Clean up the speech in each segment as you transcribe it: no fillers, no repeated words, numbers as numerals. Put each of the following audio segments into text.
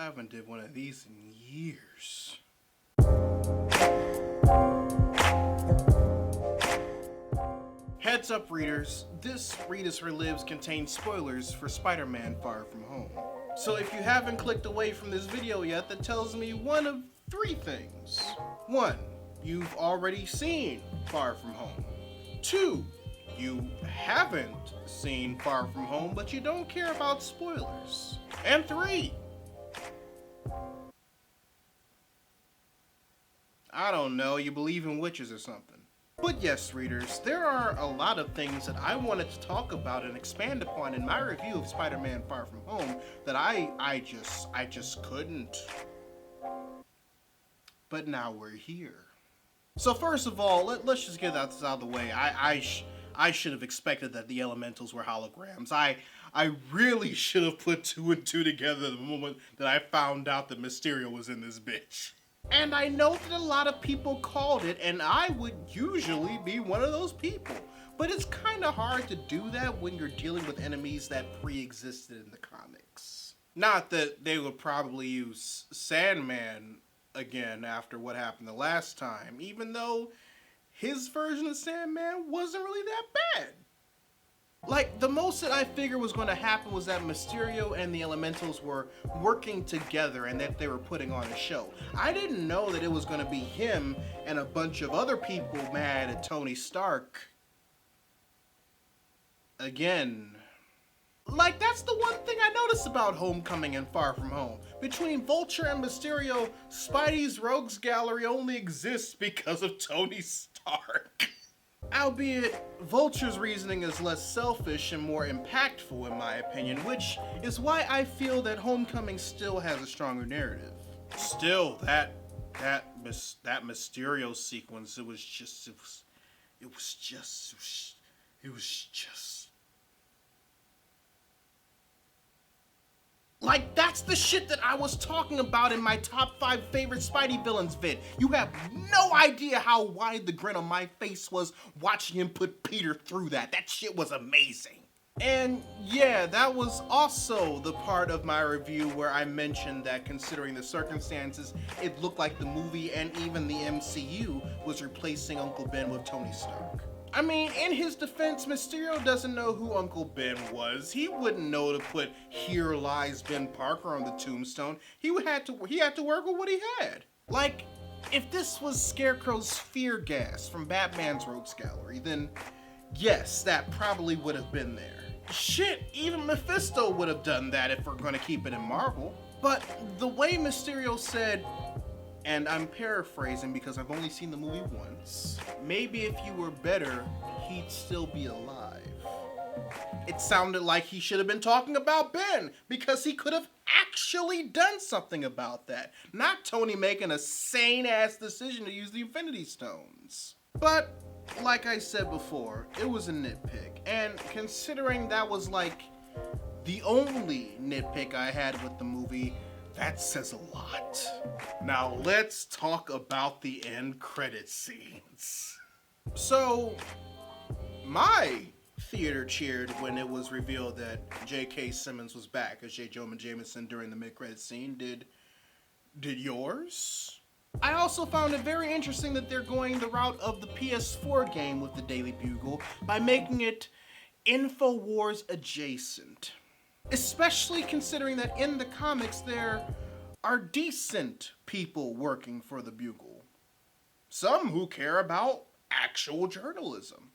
I haven't did one of these in years. Heads up, readers, this Readus Relives contains spoilers for Spider-Man Far From Home. So if you haven't clicked away from this video yet, that tells me one of three things. 1, you've already seen Far From Home. 2, you haven't seen Far From Home, but you don't care about spoilers. And 3, I don't know, you believe in witches or something. But yes, readers, there are a lot of things that I wanted to talk about and expand upon in my review of Spider-Man Far From Home that I just couldn't. But now we're here. So first of all, let's just get that out of the way. I should have expected that the elementals were holograms. I really should have put 2 and 2 together the moment that I found out that Mysterio was in this bitch. And I know that a lot of people called it, and I would usually be one of those people. But it's kind of hard to do that when you're dealing with enemies that pre-existed in the comics. Not that they would probably use Sandman again after what happened the last time, even though his version of Sandman wasn't really that bad. Like, the most that I figured was going to happen was that Mysterio and the Elementals were working together and that they were putting on a show. I didn't know that it was going to be him and a bunch of other people mad at Tony Stark. Again. Like, that's the one thing I noticed about Homecoming and Far From Home. Between Vulture and Mysterio, Spidey's Rogues Gallery only exists because of Tony Stark. Albeit, Vulture's reasoning is less selfish and more impactful in my opinion, which is why I feel that Homecoming still has a stronger narrative. Still, that Mysterio sequence, it was just. Like, that's the shit that I was talking about in my top 5 favorite Spidey villains vid. You have no idea how wide the grin on my face was watching him put Peter through that. That shit was amazing. And yeah, that was also the part of my review where I mentioned that considering the circumstances, it looked like the movie and even the MCU was replacing Uncle Ben with Tony Stark. I mean, in his defense, Mysterio doesn't know who Uncle Ben was. He wouldn't know to put "Here lies Ben Parker" on the tombstone. He had to work with what he had. Like, if this was Scarecrow's fear gas from Batman's Rogues Gallery, then yes, that probably would have been there. Shit, even Mephisto would have done that if we're gonna keep it in Marvel. But the way Mysterio said, and I'm paraphrasing because I've only seen the movie once, maybe if you were better, he'd still be alive. It sounded like he should have been talking about Ben, because he could have actually done something about that. Not Tony making a sane-ass decision to use the Infinity Stones. But, like I said before, it was a nitpick, and considering that was like the only nitpick I had with the movie, that says a lot. Now let's talk about the end credit scenes. So, my theater cheered when it was revealed that JK Simmons was back as Jonah Jameson during the mid-credit scene. Did yours? I also found it very interesting that they're going the route of the PS4 game with the Daily Bugle by making it InfoWars adjacent. Especially considering that in the comics there are decent people working for the Bugle. Some who care about actual journalism.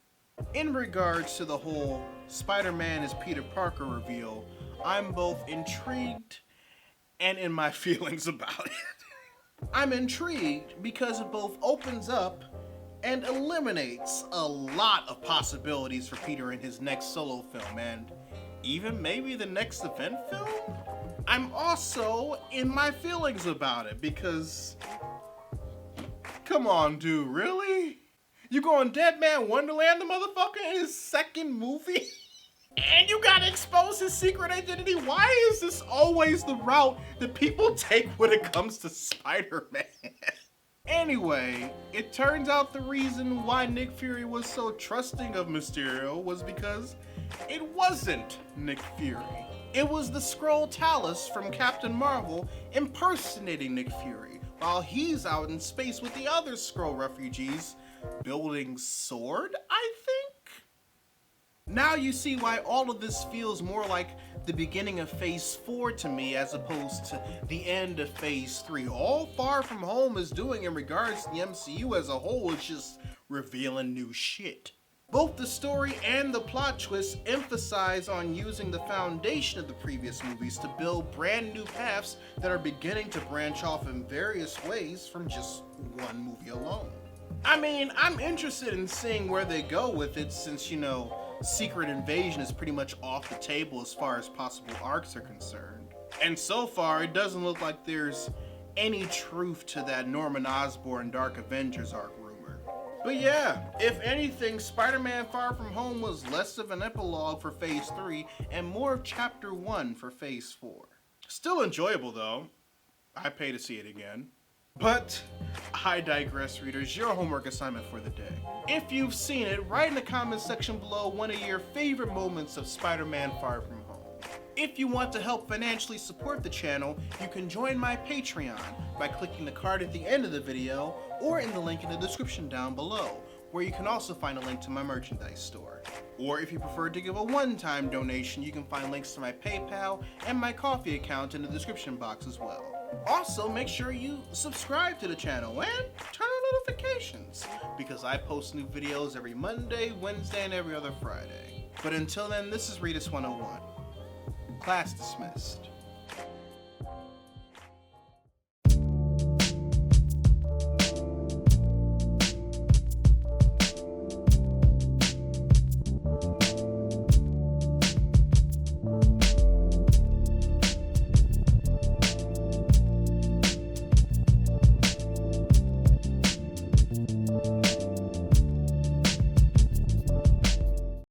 In regards to the whole Spider-Man is Peter Parker reveal, I'm both intrigued and in my feelings about it. I'm intrigued because it both opens up and eliminates a lot of possibilities for Peter in his next solo film, and even maybe the next event film? I'm also in my feelings about it because, come on dude, really? You going Dead Man Wonderland the motherfucker in his second movie? And you gotta expose his secret identity? Why is this always the route that people take when it comes to Spider-Man? Anyway, it turns out the reason why Nick Fury was so trusting of Mysterio was because it wasn't Nick Fury. It was the Skrull Talus from Captain Marvel impersonating Nick Fury, while he's out in space with the other Skrull refugees, building sword, I think? Now you see why all of this feels more like the beginning of Phase 4 to me as opposed to the end of Phase 3. All Far From Home is doing in regards to the MCU as a whole is just revealing new shit. Both the story and the plot twists emphasize on using the foundation of the previous movies to build brand new paths that are beginning to branch off in various ways from just one movie alone. I mean, I'm interested in seeing where they go with it since, you know, Secret Invasion is pretty much off the table as far as possible arcs are concerned. And so far, it doesn't look like there's any truth to that Norman Osborn Dark Avengers arc rumor. But yeah, if anything, Spider-Man Far From Home was less of an epilogue for Phase 3 and more of Chapter 1 for Phase 4. Still enjoyable though. I pay to see it again. But I digress, readers. Your homework assignment for the day. If you've seen it, write in the comments section below one of your favorite moments of Spider-Man Far From Home. If you want to help financially support the channel, you can join my Patreon by clicking the card at the end of the video or in the link in the description down below, where you can also find a link to my merchandise store. Or if you prefer to give a one-time donation, you can find links to my PayPal and my Ko-fi account in the description box as well. Also, make sure you subscribe to the channel and turn on notifications, because I post new videos every Monday, Wednesday, and every other Friday. But until then, this is Readus 101. Class dismissed.